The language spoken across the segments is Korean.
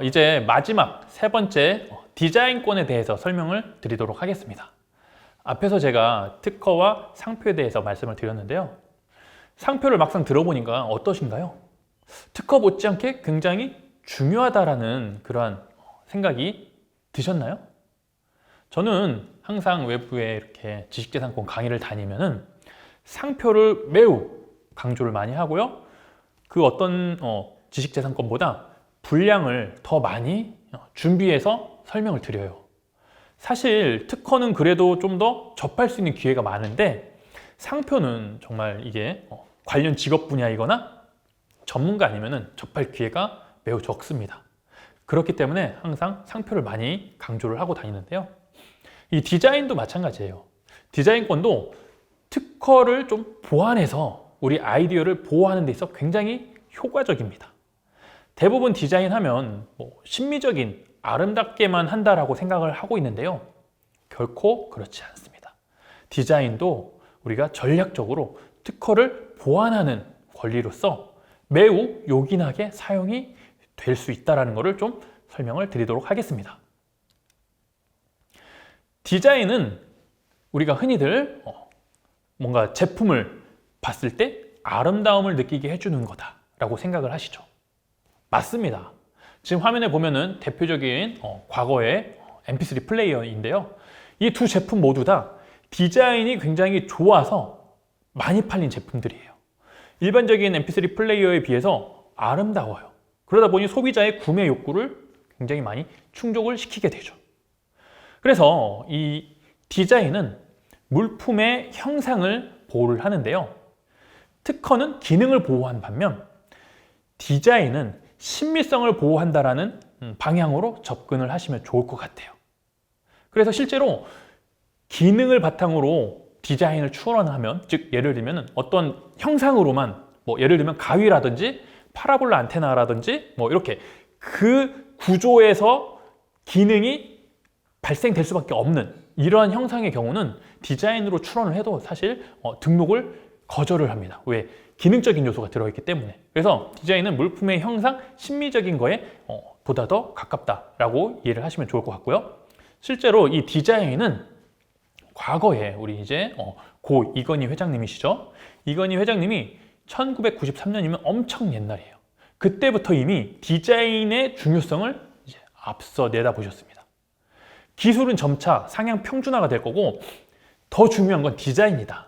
이제 마지막 세 번째 디자인권에 대해서 설명을 드리도록 하겠습니다. 앞에서 제가 특허와 상표에 대해서 말씀을 드렸는데요. 상표를 막상 들어보니까 어떠신가요? 특허 못지않게 굉장히 중요하다라는 그러한 생각이 드셨나요? 저는 항상 외부에 이렇게 지식재산권 강의를 다니면은 상표를 매우 강조를 많이 하고요. 그 어떤 지식재산권보다 분량을 더 많이 준비해서 설명을 드려요. 사실 특허는 그래도 좀 더 접할 수 있는 기회가 많은데 상표는 정말 이게 관련 직업 분야이거나 전문가 아니면은 접할 기회가 매우 적습니다. 그렇기 때문에 항상 상표를 많이 강조를 하고 다니는데요. 이 디자인도 마찬가지예요. 디자인권도 특허를 좀 보완해서 우리 아이디어를 보호하는 데 있어 굉장히 효과적입니다. 대부분 디자인하면 심미적인 아름답게만 한다라고 생각을 하고 있는데요. 결코 그렇지 않습니다. 디자인도 우리가 전략적으로 특허를 보완하는 권리로서 매우 요긴하게 사용이 될 수 있다는 것을 좀 설명을 드리도록 하겠습니다. 디자인은 우리가 흔히들 뭔가 제품을 봤을 때 아름다움을 느끼게 해주는 거다라고 생각을 하시죠. 맞습니다. 지금 화면에 보면은 대표적인 과거의 MP3 플레이어인데요. 이 두 제품 모두 다 디자인이 굉장히 좋아서 많이 팔린 제품들이에요. 일반적인 MP3 플레이어에 비해서 아름다워요. 그러다 보니 소비자의 구매 욕구를 굉장히 많이 충족을 시키게 되죠. 그래서 이 디자인은 물품의 형상을 보호를 하는데요. 특허는 기능을 보호한 반면 디자인은 신미성을 보호한다라는 방향으로 접근을 하시면 좋을 것 같아요. 그래서 실제로 기능을 바탕으로 디자인을 추론하면, 즉 예를 들면 어떤 형상으로만 예를 들면 가위라든지 파라볼라 안테나라든지 이렇게 그 구조에서 기능이 발생될 수밖에 없는 이러한 형상의 경우는 디자인으로 추론을 해도 사실 등록을 거절을 합니다. 왜? 기능적인 요소가 들어있기 때문에. 그래서 디자인은 물품의 형상, 심미적인 거에 보다 더 가깝다라고 이해를 하시면 좋을 것 같고요. 실제로 이 디자인은 과거에 우리 이제 고 이건희 회장님이시죠. 이건희 회장님이 1993년이면 엄청 옛날이에요. 그때부터 이미 디자인의 중요성을 이제 앞서 내다보셨습니다. 기술은 점차 상향 평준화가 될 거고 더 중요한 건 디자인이다.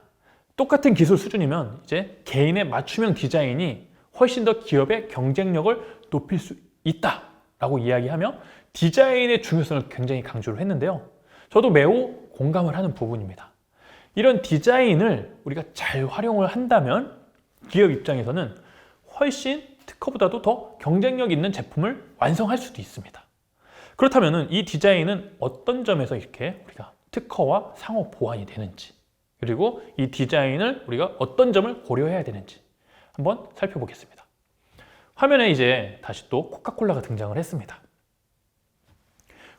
똑같은 기술 수준이면 이제 개인의 맞춤형 디자인이 훨씬 더 기업의 경쟁력을 높일 수 있다라고 이야기하며 디자인의 중요성을 굉장히 강조를 했는데요. 저도 매우 공감을 하는 부분입니다. 이런 디자인을 우리가 잘 활용을 한다면 기업 입장에서는 훨씬 특허보다도 더 경쟁력 있는 제품을 완성할 수도 있습니다. 그렇다면 이 디자인은 어떤 점에서 이렇게 우리가 특허와 상호 보완이 되는지, 그리고 이 디자인을 우리가 어떤 점을 고려해야 되는지 한번 살펴보겠습니다. 화면에 이제 다시 또 코카콜라가 등장을 했습니다.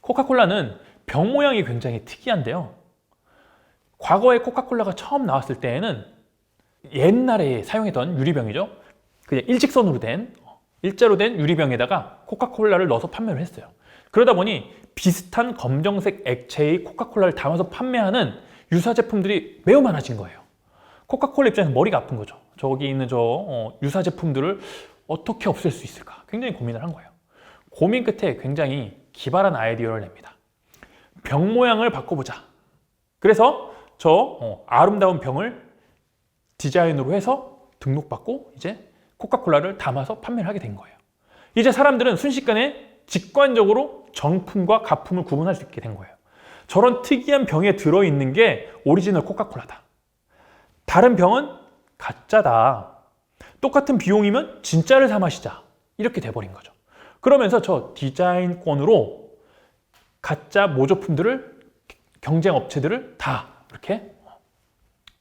코카콜라는 병 모양이 굉장히 특이한데요. 과거에 코카콜라가 처음 나왔을 때에는 옛날에 사용했던 유리병이죠. 그냥 일직선으로 된, 일자로 된 유리병에다가 코카콜라를 넣어서 판매를 했어요. 그러다 보니 비슷한 검정색 액체의 코카콜라를 담아서 판매하는 유사 제품들이 매우 많아진 거예요. 코카콜라 입장에서 머리가 아픈 거죠. 저기 있는 유사 제품들을 어떻게 없앨 수 있을까? 굉장히 고민을 한 거예요. 고민 끝에 굉장히 기발한 아이디어를 냅니다. 병 모양을 바꿔보자. 그래서 저 아름다운 병을 디자인으로 해서 등록받고 이제 코카콜라를 담아서 판매를 하게 된 거예요. 이제 사람들은 순식간에 직관적으로 정품과 가품을 구분할 수 있게 된 거예요. 저런 특이한 병에 들어있는 게 오리지널 코카콜라다. 다른 병은 가짜다. 똑같은 비용이면 진짜를 사 마시자. 이렇게 돼버린 거죠. 그러면서 저 디자인권으로 가짜 모조품들을, 경쟁 업체들을 다 이렇게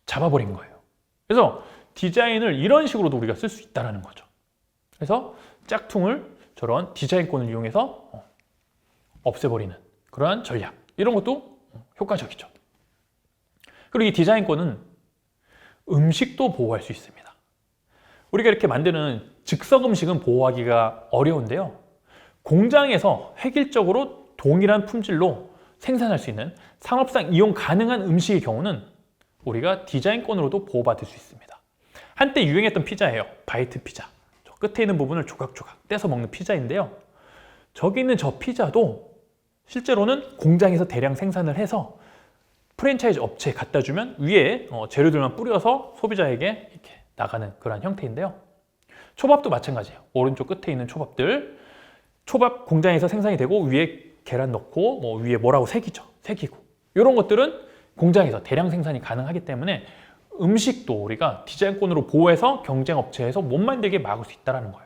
잡아버린 거예요. 그래서 디자인을 이런 식으로도 우리가 쓸 수 있다는 거죠. 그래서 짝퉁을 저런 디자인권을 이용해서 없애버리는 그러한 전략, 이런 것도 효과적이죠. 그리고 이 디자인권은 음식도 보호할 수 있습니다. 우리가 이렇게 만드는 즉석 음식은 보호하기가 어려운데요. 공장에서 획일적으로 동일한 품질로 생산할 수 있는 상업상 이용 가능한 음식의 경우는 우리가 디자인권으로도 보호받을 수 있습니다. 한때 유행했던 피자예요. 바이트 피자. 저 끝에 있는 부분을 조각조각 떼서 먹는 피자인데요. 저기 있는 저 피자도 실제로는 공장에서 대량 생산을 해서 프랜차이즈 업체에 갖다 주면 위에 재료들만 뿌려서 소비자에게 이렇게 나가는 그런 형태인데요. 초밥도 마찬가지예요. 오른쪽 끝에 있는 초밥들. 초밥 공장에서 생산이 되고 위에 계란 넣고 위에 뭐라고 새기고 이런 것들은 공장에서 대량 생산이 가능하기 때문에 음식도 우리가 디자인권으로 보호해서 경쟁 업체에서 못 만들게 막을 수 있다는 거예요.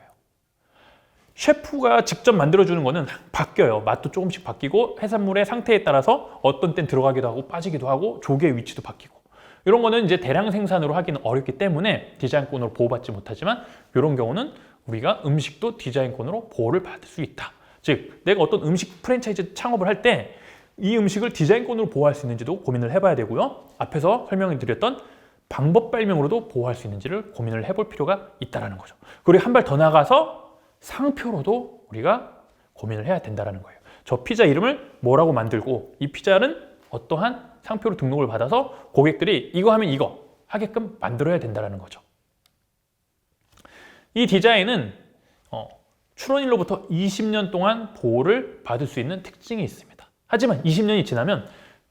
셰프가 직접 만들어주는 거는 바뀌어요. 맛도 조금씩 바뀌고 해산물의 상태에 따라서 어떤 땐 들어가기도 하고 빠지기도 하고 조개의 위치도 바뀌고 이런 거는 이제 대량 생산으로 하기는 어렵기 때문에 디자인권으로 보호받지 못하지만 이런 경우는 우리가 음식도 디자인권으로 보호를 받을 수 있다. 즉 내가 어떤 음식 프랜차이즈 창업을 할 때 이 음식을 디자인권으로 보호할 수 있는지도 고민을 해봐야 되고요. 앞에서 설명을 드렸던 방법 발명으로도 보호할 수 있는지를 고민을 해볼 필요가 있다는 거죠. 그리고 한 발 더 나가서 상표로도 우리가 고민을 해야 된다는 거예요. 저 피자 이름을 뭐라고 만들고 이 피자는 어떠한 상표로 등록을 받아서 고객들이 이거 하면 이거 하게끔 만들어야 된다는 거죠. 이 디자인은 출원일로부터 20년 동안 보호를 받을 수 있는 특징이 있습니다. 하지만 20년이 지나면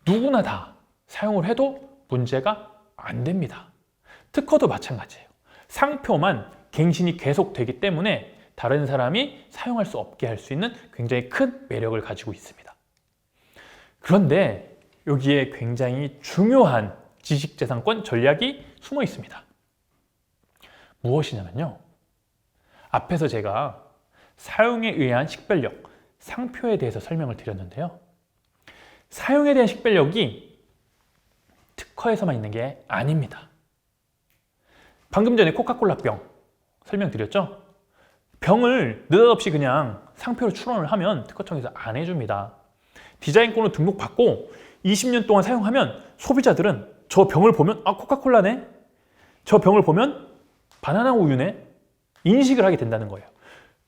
누구나 다 사용을 해도 문제가 안 됩니다. 특허도 마찬가지예요. 상표만 갱신이 계속되기 때문에 다른 사람이 사용할 수 없게 할 수 있는 굉장히 큰 매력을 가지고 있습니다. 그런데 여기에 굉장히 중요한 지식재산권 전략이 숨어 있습니다. 무엇이냐면요. 앞에서 제가 사용에 의한 식별력, 상표에 대해서 설명을 드렸는데요. 사용에 대한 식별력이 특허에서만 있는 게 아닙니다. 방금 전에 코카콜라 병 설명드렸죠? 병을 느닷없이 그냥 상표로 출원을 하면 특허청에서 안 해줍니다. 디자인권으로 등록받고 20년 동안 사용하면 소비자들은 저 병을 보면 아 코카콜라네? 저 병을 보면 바나나 우유네? 인식을 하게 된다는 거예요.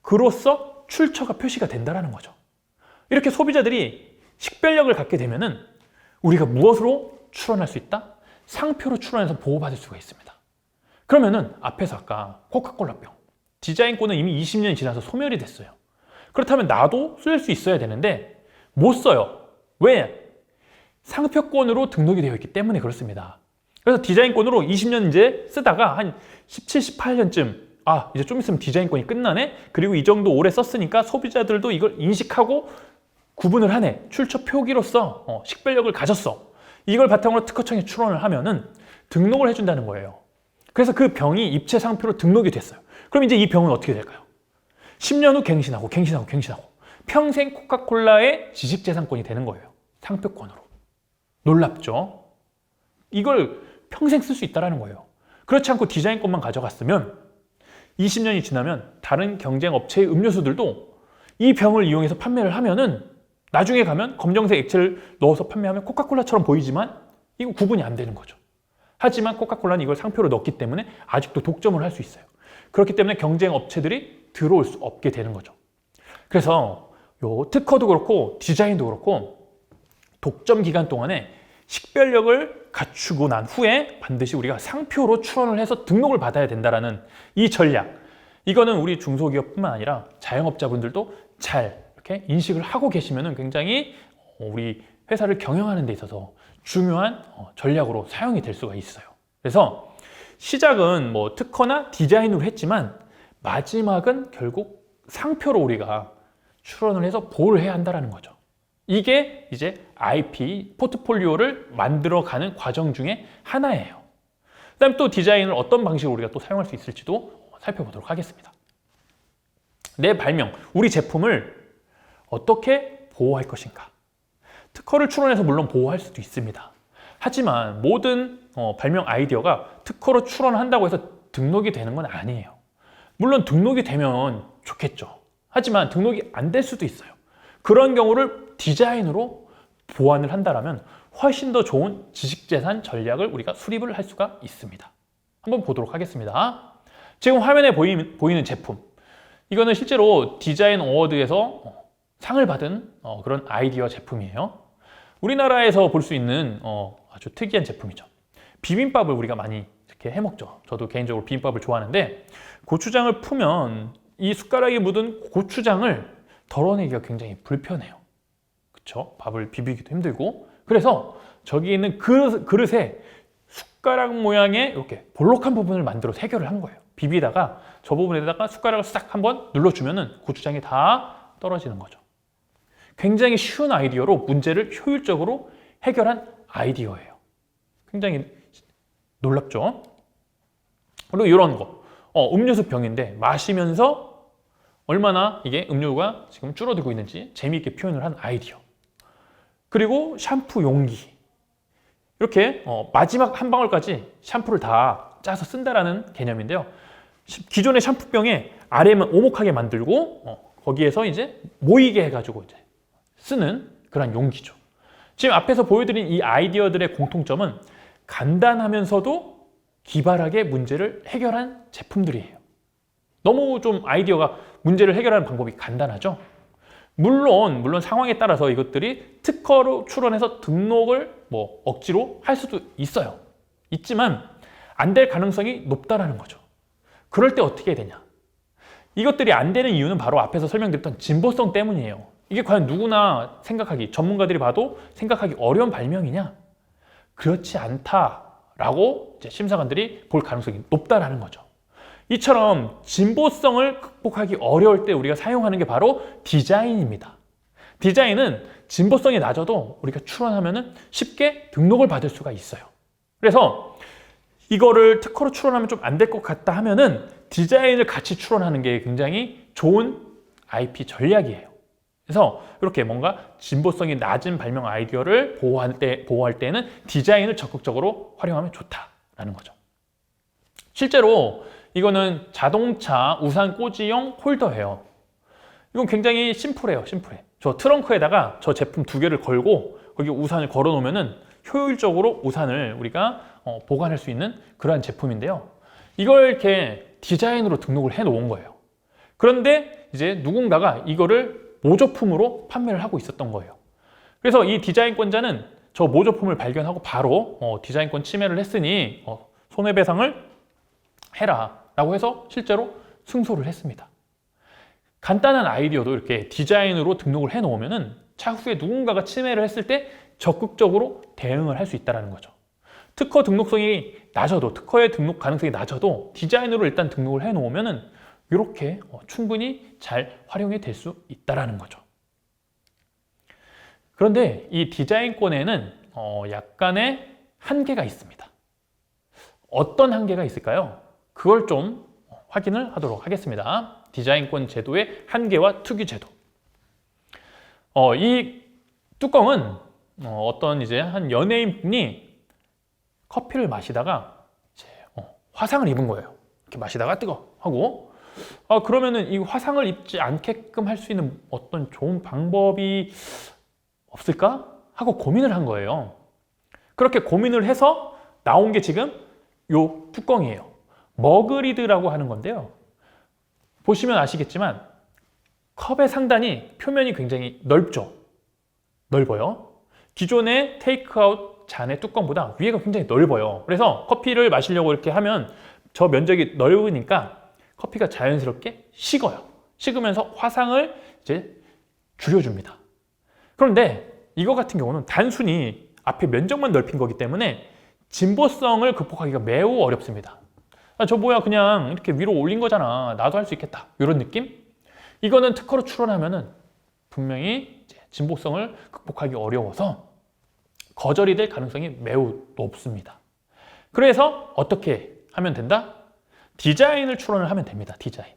그로써 출처가 표시가 된다는 거죠. 이렇게 소비자들이 식별력을 갖게 되면은 우리가 무엇으로 출원할 수 있다? 상표로 출원해서 보호받을 수가 있습니다. 그러면은 앞에서 아까 코카콜라 병 디자인권은 이미 20년이 지나서 소멸이 됐어요. 그렇다면 나도 쓸 수 있어야 되는데 못 써요. 왜? 상표권으로 등록이 되어 있기 때문에 그렇습니다. 그래서 디자인권으로 20년 이제 쓰다가 한 17, 18년쯤 이제 좀 있으면 디자인권이 끝나네? 그리고 이 정도 오래 썼으니까 소비자들도 이걸 인식하고 구분을 하네. 출처 표기로서 식별력을 가졌어. 이걸 바탕으로 특허청에 출원을 하면은 등록을 해준다는 거예요. 그래서 그 병이 입체 상표로 등록이 됐어요. 그럼 이제 이 병은 어떻게 될까요? 10년 후 갱신하고 평생 코카콜라의 지식재산권이 되는 거예요. 상표권으로. 놀랍죠? 이걸 평생 쓸 수 있다는 거예요. 그렇지 않고 디자인권만 가져갔으면 20년이 지나면 다른 경쟁 업체의 음료수들도 이 병을 이용해서 판매를 하면은 나중에 가면 검정색 액체를 넣어서 판매하면 코카콜라처럼 보이지만 이거 구분이 안 되는 거죠. 하지만 코카콜라는 이걸 상표로 넣었기 때문에 아직도 독점을 할 수 있어요. 그렇기 때문에 경쟁 업체들이 들어올 수 없게 되는 거죠. 그래서 요 특허도 그렇고 디자인도 그렇고 독점 기간 동안에 식별력을 갖추고 난 후에 반드시 우리가 상표로 출원을 해서 등록을 받아야 된다는 이 전략. 이거는 우리 중소기업뿐만 아니라 자영업자분들도 잘 이렇게 인식을 하고 계시면 굉장히 우리 회사를 경영하는 데 있어서 중요한 전략으로 사용이 될 수가 있어요. 그래서 시작은 뭐 특허나 디자인으로 했지만 마지막은 결국 상표로 우리가 출원을 해서 보호를 해야 한다는 거죠. 이게 이제 IP 포트폴리오를 만들어가는 과정 중에 하나예요. 그다음 또 디자인을 어떤 방식으로 우리가 또 사용할 수 있을지도 살펴보도록 하겠습니다. 내 발명, 우리 제품을 어떻게 보호할 것인가? 특허를 출원해서 물론 보호할 수도 있습니다. 하지만 모든 발명 아이디어가 특허로 출원한다고 해서 등록이 되는 건 아니에요. 물론 등록이 되면 좋겠죠. 하지만 등록이 안 될 수도 있어요. 그런 경우를 디자인으로 보완을 한다면 훨씬 더 좋은 지식재산 전략을 우리가 수립을 할 수가 있습니다. 한번 보도록 하겠습니다. 지금 화면에 보이는 제품, 이거는 실제로 디자인 어워드에서 상을 받은 그런 아이디어 제품이에요. 우리나라에서 볼 수 있는 아주 특이한 제품이죠. 비빔밥을 우리가 많이 이렇게 해먹죠. 저도 개인적으로 비빔밥을 좋아하는데 고추장을 풀면 이 숟가락에 묻은 고추장을 덜어내기가 굉장히 불편해요. 그쵸? 밥을 비비기도 힘들고. 그래서 저기 있는 그릇에 숟가락 모양의 이렇게 볼록한 부분을 만들어서 해결을 한 거예요. 비비다가 저 부분에다가 숟가락을 싹 한번 눌러주면은 고추장이 다 떨어지는 거죠. 굉장히 쉬운 아이디어로 문제를 효율적으로 해결한 아이디어예요. 굉장히 놀랍죠? 그리고 이런 거. 음료수 병인데 마시면서 얼마나 이게 음료가 지금 줄어들고 있는지 재미있게 표현을 한 아이디어. 그리고 샴푸 용기. 이렇게 마지막 한 방울까지 샴푸를 다 짜서 쓴다라는 개념인데요. 기존의 샴푸병에 아래만 오목하게 만들고 거기에서 이제 모이게 해가지고 이제 쓰는 그런 용기죠. 지금 앞에서 보여드린 이 아이디어들의 공통점은 간단하면서도 기발하게 문제를 해결한 제품들이에요. 너무 좀 아이디어가 문제를 해결하는 방법이 간단하죠. 물론 상황에 따라서 이것들이 특허로 출원해서 등록을 억지로 할 수도 있어요. 있지만 안 될 가능성이 높다라는 거죠. 그럴 때 어떻게 해야 되냐? 이것들이 안 되는 이유는 바로 앞에서 설명드렸던 진보성 때문이에요. 이게 과연 누구나 전문가들이 봐도 생각하기 어려운 발명이냐? 그렇지 않다라고 이제 심사관들이 볼 가능성이 높다라는 거죠. 이처럼 진보성을 극복하기 어려울 때 우리가 사용하는 게 바로 디자인입니다. 디자인은 진보성이 낮아도 우리가 출원하면 쉽게 등록을 받을 수가 있어요. 그래서 이거를 특허로 출원하면 좀 안 될 것 같다 하면은 디자인을 같이 출원하는 게 굉장히 좋은 IP 전략이에요. 그래서 이렇게 뭔가 진보성이 낮은 발명 아이디어를 보호할 때는 디자인을 적극적으로 활용하면 좋다라는 거죠. 실제로 이거는 자동차 우산 꽂이용 홀더예요. 이건 굉장히 심플해요. 심플해. 저 트렁크에다가 저 제품 2개를 걸고 거기 우산을 걸어 놓으면은 효율적으로 우산을 우리가 보관할 수 있는 그러한 제품인데요. 이걸 이렇게 디자인으로 등록을 해 놓은 거예요. 그런데 이제 누군가가 이거를 모조품으로 판매를 하고 있었던 거예요. 그래서 이 디자인권자는 저 모조품을 발견하고 바로 디자인권 침해를 했으니 손해배상을 해라 라고 해서 실제로 승소를 했습니다. 간단한 아이디어도 이렇게 디자인으로 등록을 해 놓으면은 차후에 누군가가 침해를 했을 때 적극적으로 대응을 할 수 있다는 거죠. 특허 등록성이 낮아도, 특허의 등록 가능성이 낮아도 디자인으로 일단 등록을 해 놓으면은 이렇게 충분히 잘 활용이 될 수 있다는 거죠. 그런데 이 디자인권에는 약간의 한계가 있습니다. 어떤 한계가 있을까요? 그걸 좀 확인을 하도록 하겠습니다. 디자인권 제도의 한계와 특유 제도. 이 뚜껑은 어떤 이제 한 연예인분이 커피를 마시다가 이제 화상을 입은 거예요. 이렇게 마시다가 뜨거 하고 그러면은 이 화상을 입지 않게끔 할 수 있는 어떤 좋은 방법이 없을까 하고 고민을 한 거예요. 그렇게 고민을 해서 나온 게 지금 요 뚜껑이에요. 머그리드라고 하는 건데요. 보시면 아시겠지만 컵의 상단이 표면이 굉장히 넓어요. 기존의 테이크아웃 잔의 뚜껑보다 위에가 굉장히 넓어요. 그래서 커피를 마시려고 이렇게 하면 저 면적이 넓으니까 커피가 자연스럽게 식어요. 식으면서 화상을 이제 줄여줍니다. 그런데 이거 같은 경우는 단순히 앞에 면적만 넓힌 거기 때문에 진보성을 극복하기가 매우 어렵습니다. 저 뭐야 그냥 이렇게 위로 올린 거잖아. 나도 할 수 있겠다. 이런 느낌? 이거는 특허로 출원하면은 분명히 이제 진보성을 극복하기 어려워서 거절이 될 가능성이 매우 높습니다. 그래서 어떻게 하면 된다? 디자인을 출원을 하면 됩니다. 디자인.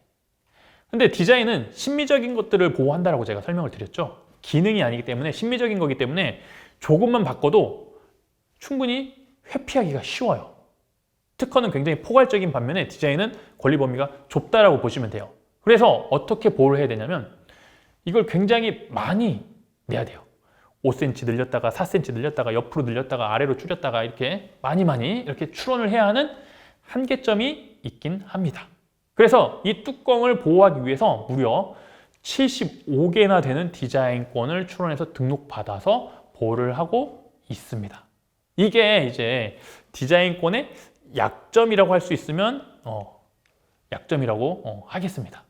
근데 디자인은 심미적인 것들을 보호한다라고 제가 설명을 드렸죠. 기능이 아니기 때문에 심미적인 거기 때문에 조금만 바꿔도 충분히 회피하기가 쉬워요. 특허는 굉장히 포괄적인 반면에 디자인은 권리 범위가 좁다라고 보시면 돼요. 그래서 어떻게 보호를 해야 되냐면 이걸 굉장히 많이 내야 돼요. 5cm 늘렸다가 4cm 늘렸다가 옆으로 늘렸다가 아래로 줄였다가 이렇게 많이 이렇게 출원을 해야 하는 한계점이 있긴 합니다. 그래서 이 뚜껑을 보호하기 위해서 무려 75개나 되는 디자인권을 출원해서 등록받아서 보호를 하고 있습니다. 이게 이제 디자인권의 약점이라고 할 수 있으면 약점이라고 하겠습니다.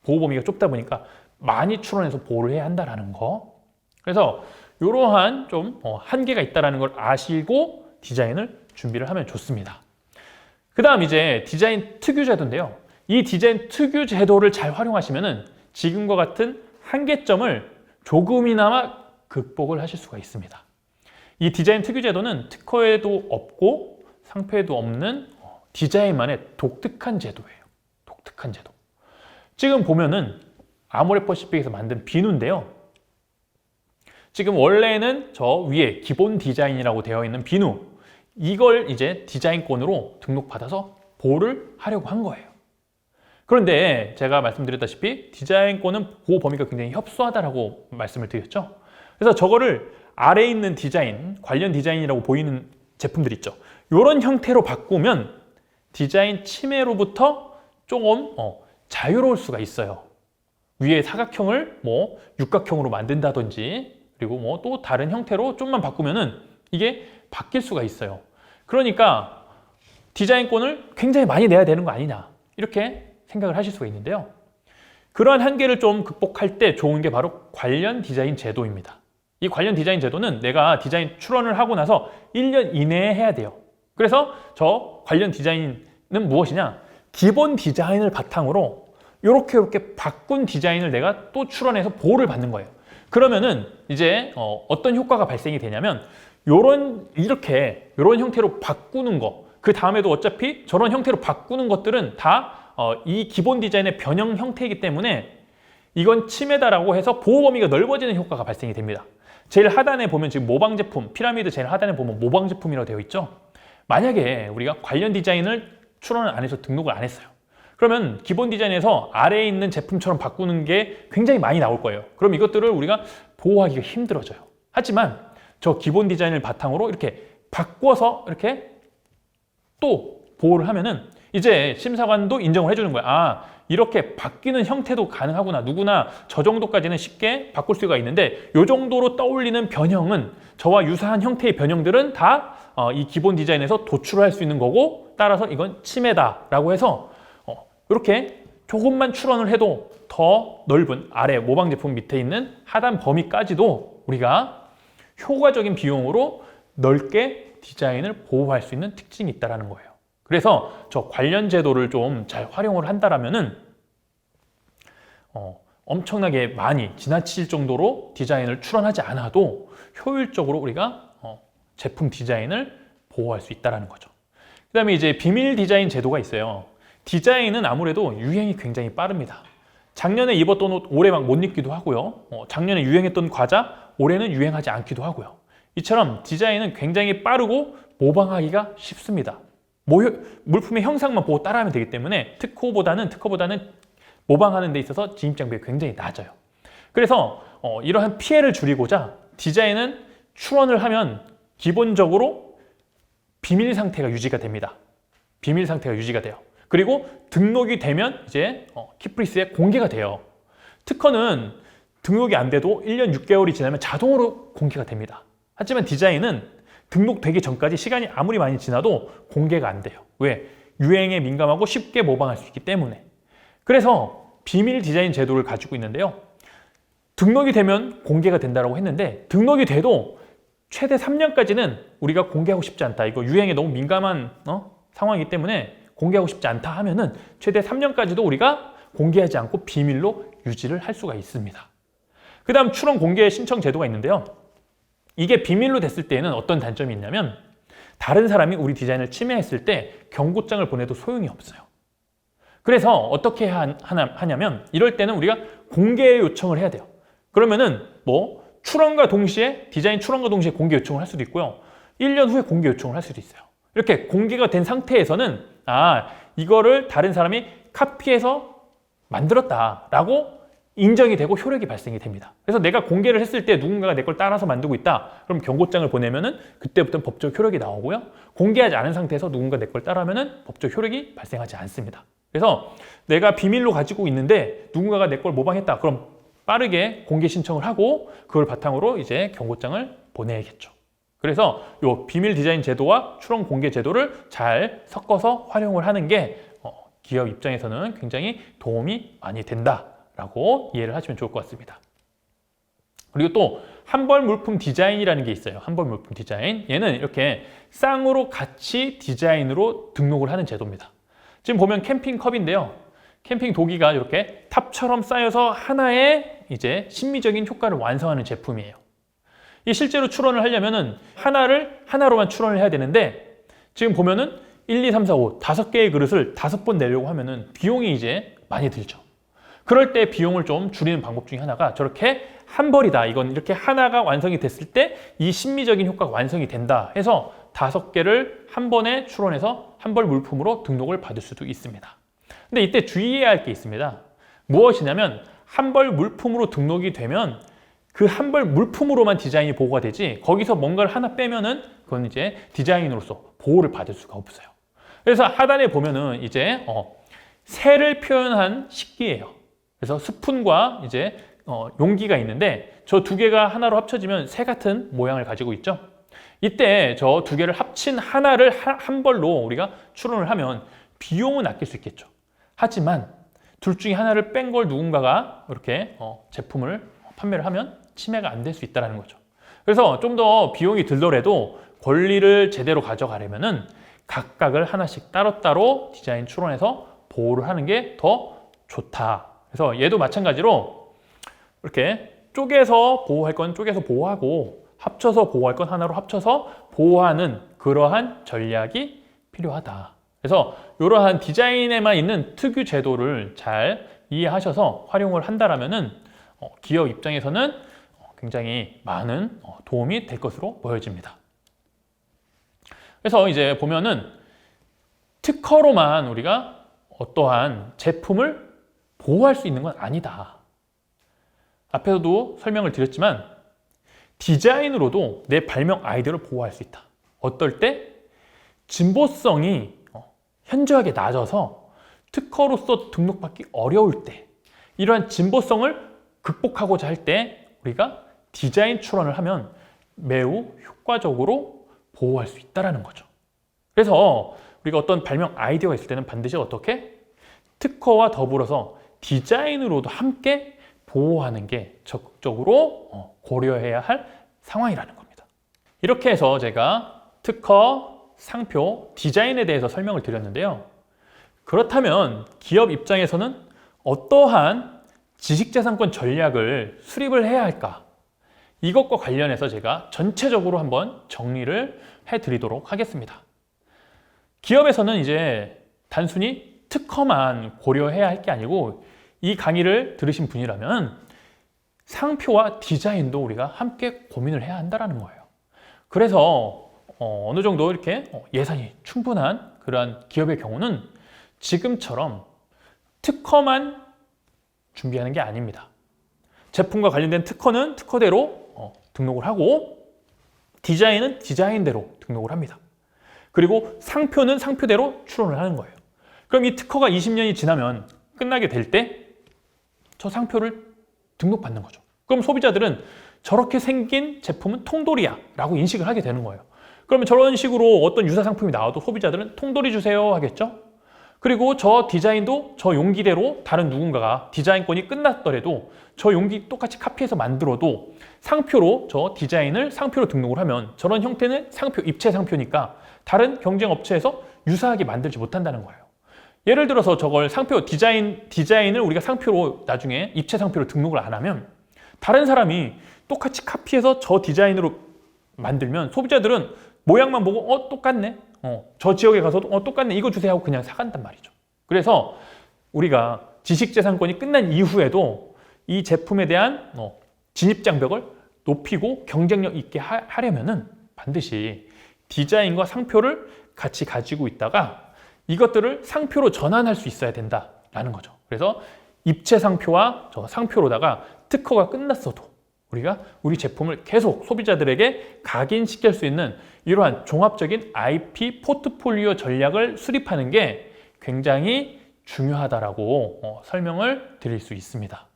보호 범위가 좁다 보니까 많이 출원해서 보호를 해야 한다는 거. 그래서 이러한 좀 한계가 있다는 걸 아시고 디자인을 준비를 하면 좋습니다. 그 다음 이제 디자인 특유 제도인데요. 이 디자인 특유 제도를 잘 활용하시면은 지금과 같은 한계점을 조금이나마 극복을 하실 수가 있습니다. 이 디자인 특유 제도는 특허에도 없고 상표에도 없는 디자인만의 독특한 제도예요. 독특한 제도. 지금 보면은 아모레퍼시픽에서 만든 비누인데요. 지금 원래는 저 위에 기본 디자인이라고 되어 있는 비누, 이걸 이제 디자인권으로 등록받아서 보호를 하려고 한 거예요. 그런데 제가 말씀드렸다시피 디자인권은 보호 범위가 굉장히 협소하다라고 말씀을 드렸죠. 그래서 저거를 아래에 있는 디자인, 관련 디자인이라고 보이는 제품들 있죠. 이런 형태로 바꾸면 디자인 침해로부터 조금 자유로울 수가 있어요. 위에 사각형을 육각형으로 만든다든지, 그리고 또 다른 형태로 좀만 바꾸면은 이게 바뀔 수가 있어요. 그러니까 디자인권을 굉장히 많이 내야 되는 거 아니냐, 이렇게 생각을 하실 수가 있는데요. 그러한 한계를 좀 극복할 때 좋은 게 바로 관련 디자인 제도입니다. 이 관련 디자인 제도는 내가 디자인 출원을 하고 나서 1년 이내에 해야 돼요. 그래서 저 관련 디자인은 무엇이냐? 기본 디자인을 바탕으로 이렇게 바꾼 디자인을 내가 또 출원해서 보호를 받는 거예요. 그러면은 이제 어떤 효과가 발생이 되냐면 이런 형태로 바꾸는 거, 그 다음에도 어차피 저런 형태로 바꾸는 것들은 다 이 기본 디자인의 변형 형태이기 때문에 이건 침해다라고 해서 보호 범위가 넓어지는 효과가 발생이 됩니다. 제일 하단에 보면 지금 모방 제품, 피라미드 제일 하단에 보면 모방 제품이라고 되어 있죠. 만약에 우리가 관련 디자인을 출원을 안 해서 등록을 안 했어요. 그러면 기본 디자인에서 아래에 있는 제품처럼 바꾸는 게 굉장히 많이 나올 거예요. 그럼 이것들을 우리가 보호하기가 힘들어져요. 하지만 저 기본 디자인을 바탕으로 이렇게 바꿔서 이렇게 또 보호를 하면은 이제 심사관도 인정을 해주는 거야. 아, 이렇게 바뀌는 형태도 가능하구나. 누구나 저 정도까지는 쉽게 바꿀 수가 있는데 이 정도로 떠올리는 변형은, 저와 유사한 형태의 변형들은 다 이 기본 디자인에서 도출할 수 있는 거고, 따라서 이건 침해다라고 해서 이렇게 조금만 출원을 해도 더 넓은 아래 모방 제품 밑에 있는 하단 범위까지도 우리가 효과적인 비용으로 넓게 디자인을 보호할 수 있는 특징이 있다는 거예요. 그래서 저 관련 제도를 좀 잘 활용을 한다라면은 엄청나게 많이 지나칠 정도로 디자인을 출원하지 않아도 효율적으로 우리가 제품 디자인을 보호할 수 있다는 거죠. 그 다음에 이제 비밀 디자인 제도가 있어요. 디자인은 아무래도 유행이 굉장히 빠릅니다. 작년에 입었던 옷 올해 막 못 입기도 하고요. 작년에 유행했던 과자 올해는 유행하지 않기도 하고요. 이처럼 디자인은 굉장히 빠르고 모방하기가 쉽습니다. 물품의 형상만 보고 따라하면 되기 때문에 특허보다는 모방하는 데 있어서 진입장벽이 굉장히 낮아요. 그래서 이러한 피해를 줄이고자 디자인은 출원을 하면 기본적으로 비밀 상태가 유지가 됩니다. 비밀 상태가 유지가 돼요. 그리고 등록이 되면 이제 키프리스에 공개가 돼요. 특허는 등록이 안 돼도 1년 6개월이 지나면 자동으로 공개가 됩니다. 하지만 디자인은 등록되기 전까지 시간이 아무리 많이 지나도 공개가 안 돼요. 왜? 유행에 민감하고 쉽게 모방할 수 있기 때문에. 그래서 비밀 디자인 제도를 가지고 있는데요. 등록이 되면 공개가 된다고 했는데 등록이 돼도 최대 3년까지는 우리가 공개하고 싶지 않다. 이거 유행에 너무 민감한 상황이기 때문에 공개하고 싶지 않다 하면은 최대 3년까지도 우리가 공개하지 않고 비밀로 유지를 할 수가 있습니다. 그 다음 출원 공개 신청 제도가 있는데요. 이게 비밀로 됐을 때에는 어떤 단점이 있냐면 다른 사람이 우리 디자인을 침해했을 때 경고장을 보내도 소용이 없어요. 그래서 어떻게 하냐면 이럴 때는 우리가 공개 요청을 해야 돼요. 그러면은 출원과 동시에 디자인 출원과 동시에 공개 요청을 할 수도 있고요. 1년 후에 공개 요청을 할 수도 있어요. 이렇게 공개가 된 상태에서는 이거를 다른 사람이 카피해서 만들었다라고 인정이 되고 효력이 발생이 됩니다. 그래서 내가 공개를 했을 때 누군가가 내 걸 따라서 만들고 있다. 그럼 경고장을 보내면은 그때부터는 법적 효력이 나오고요. 공개하지 않은 상태에서 누군가 내 걸 따라하면은 법적 효력이 발생하지 않습니다. 그래서 내가 비밀로 가지고 있는데 누군가가 내 걸 모방했다. 그럼 빠르게 공개 신청을 하고 그걸 바탕으로 이제 경고장을 보내야겠죠. 그래서 이 비밀 디자인 제도와 추론 공개 제도를 잘 섞어서 활용을 하는 게 기업 입장에서는 굉장히 도움이 많이 된다라고 이해를 하시면 좋을 것 같습니다. 그리고 또 한벌 물품 디자인이라는 게 있어요. 한벌 물품 디자인. 얘는 이렇게 쌍으로 같이 디자인으로 등록을 하는 제도입니다. 지금 보면 캠핑컵인데요. 캠핑 도기가 이렇게 탑처럼 쌓여서 하나의 이제 심미적인 효과를 완성하는 제품이에요. 이 실제로 출원을 하려면은 하나로만 출원을 해야 되는데 지금 보면은 1, 2, 3, 4, 5 5개의 그릇을 5번 내려고 하면은 비용이 이제 많이 들죠. 그럴 때 비용을 좀 줄이는 방법 중에 하나가 저렇게 한 벌이다. 이건 이렇게 하나가 완성이 됐을 때 이 심미적인 효과가 완성이 된다 해서 5개를 한 번에 출원해서 한 벌 물품으로 등록을 받을 수도 있습니다. 근데 이때 주의해야 할 게 있습니다. 무엇이냐면 한 벌 물품으로 등록이 되면 그 한 벌 물품으로만 디자인이 보호가 되지 거기서 뭔가를 하나 빼면은 그건 이제 디자인으로서 보호를 받을 수가 없어요. 그래서 하단에 보면은 이제 새를 표현한 식기예요. 그래서 스푼과 이제 용기가 있는데 저 두 개가 하나로 합쳐지면 새 같은 모양을 가지고 있죠. 이때 저 두 개를 합친 하나를 한 벌로 우리가 출원을 하면 비용은 아낄 수 있겠죠. 하지만 둘 중에 하나를 뺀 걸 누군가가 이렇게 제품을 판매를 하면 침해가 안 될 수 있다는 거죠. 그래서 좀 더 비용이 들더라도 권리를 제대로 가져가려면은 각각을 하나씩 따로따로 디자인 출원해서 보호를 하는 게 더 좋다. 그래서 얘도 마찬가지로 이렇게 쪼개서 보호할 건 쪼개서 보호하고 합쳐서 보호할 건 하나로 합쳐서 보호하는 그러한 전략이 필요하다. 그래서 이러한 디자인에만 있는 특유 제도를 잘 이해하셔서 활용을 한다라면은 기업 입장에서는 굉장히 많은 도움이 될 것으로 보여집니다. 그래서 이제 보면은 특허로만 우리가 어떠한 제품을 보호할 수 있는 건 아니다. 앞에서도 설명을 드렸지만 디자인으로도 내 발명 아이디어를 보호할 수 있다. 어떨 때 진보성이 현저하게 낮아서 특허로서 등록받기 어려울 때 이러한 진보성을 극복하고자 할 때 우리가 디자인 출원을 하면 매우 효과적으로 보호할 수 있다는 거죠. 그래서 우리가 어떤 발명 아이디어가 있을 때는 반드시 어떻게? 특허와 더불어서 디자인으로도 함께 보호하는 게 적극적으로 고려해야 할 상황이라는 겁니다. 이렇게 해서 제가 특허, 상표, 디자인에 대해서 설명을 드렸는데요. 그렇다면 기업 입장에서는 어떠한 지식재산권 전략을 수립을 해야 할까? 이것과 관련해서 제가 전체적으로 한번 정리를 해드리도록 하겠습니다. 기업에서는 이제 단순히 특허만 고려해야 할 게 아니고 이 강의를 들으신 분이라면 상표와 디자인도 우리가 함께 고민을 해야 한다는 거예요. 그래서 어느 정도 이렇게 예산이 충분한 그러한 기업의 경우는 지금처럼 특허만 준비하는 게 아닙니다. 제품과 관련된 특허는 특허대로 등록을 하고 디자인은 디자인대로 등록을 합니다. 그리고 상표는 상표대로 출원을 하는 거예요. 그럼 이 특허가 20년이 지나면 끝나게 될 때 저 상표를 등록받는 거죠. 그럼 소비자들은 저렇게 생긴 제품은 통돌이야 라고 인식을 하게 되는 거예요. 그러면 저런 식으로 어떤 유사 상품이 나와도 소비자들은 통돌이 주세요 하겠죠. 그리고 저 디자인도 저 용기대로 다른 누군가가 디자인권이 끝났더라도 저 용기 똑같이 카피해서 만들어도 상표로 저 디자인을 상표로 등록을 하면 저런 형태는 상표, 입체 상표니까 다른 경쟁 업체에서 유사하게 만들지 못한다는 거예요. 예를 들어서 저걸 상표 디자인을 우리가 상표로 나중에 입체 상표로 등록을 안 하면 다른 사람이 똑같이 카피해서 저 디자인으로 만들면 소비자들은 모양만 보고 똑같네. 저 지역에 가서도 똑같네. 이거 주세요 하고 그냥 사간단 말이죠. 그래서 우리가 지식재산권이 끝난 이후에도 이 제품에 대한 진입장벽을 높이고 경쟁력 있게 하려면은 반드시 디자인과 상표를 같이 가지고 있다가 이것들을 상표로 전환할 수 있어야 된다라는 거죠. 그래서 입체 상표와 저 상표로다가 특허가 끝났어도 우리가 우리 제품을 계속 소비자들에게 각인시킬 수 있는 이러한 종합적인 IP 포트폴리오 전략을 수립하는 게 굉장히 중요하다라고 설명을 드릴 수 있습니다.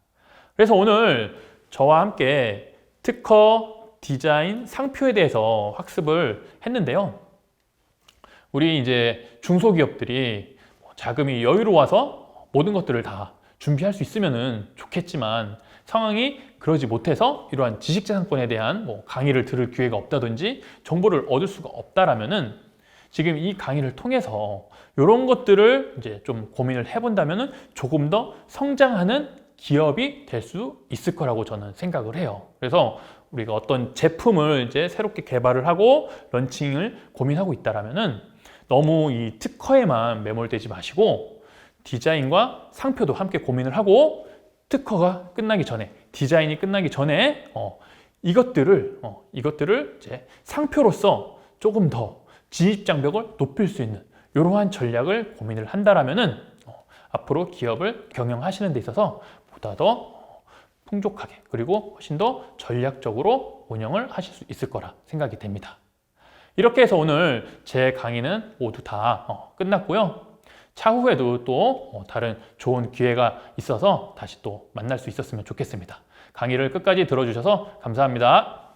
그래서 오늘 저와 함께 특허, 디자인, 상표에 대해서 학습을 했는데요. 우리 이제 중소기업들이 자금이 여유로워서 모든 것들을 다 준비할 수 있으면 좋겠지만 상황이 그러지 못해서 이러한 지식재산권에 대한 강의를 들을 기회가 없다든지 정보를 얻을 수가 없다라면은 지금 이 강의를 통해서 이런 것들을 이제 좀 고민을 해본다면은 조금 더 성장하는 기업이 될 수 있을 거라고 저는 생각을 해요. 그래서 우리가 어떤 제품을 이제 새롭게 개발을 하고 런칭을 고민하고 있다라면은 너무 이 특허에만 매몰되지 마시고 디자인과 상표도 함께 고민을 하고 특허가 끝나기 전에, 디자인이 끝나기 전에 이것들을 이제 상표로서 조금 더 진입 장벽을 높일 수 있는 이러한 전략을 고민을 한다라면은 앞으로 기업을 경영하시는 데 있어서 보다 더 풍족하게 그리고 훨씬 더 전략적으로 운영을 하실 수 있을 거라 생각이 됩니다. 이렇게 해서 오늘 제 강의는 모두 다 끝났고요. 차후에도 또 다른 좋은 기회가 있어서 다시 또 만날 수 있었으면 좋겠습니다. 강의를 끝까지 들어주셔서 감사합니다.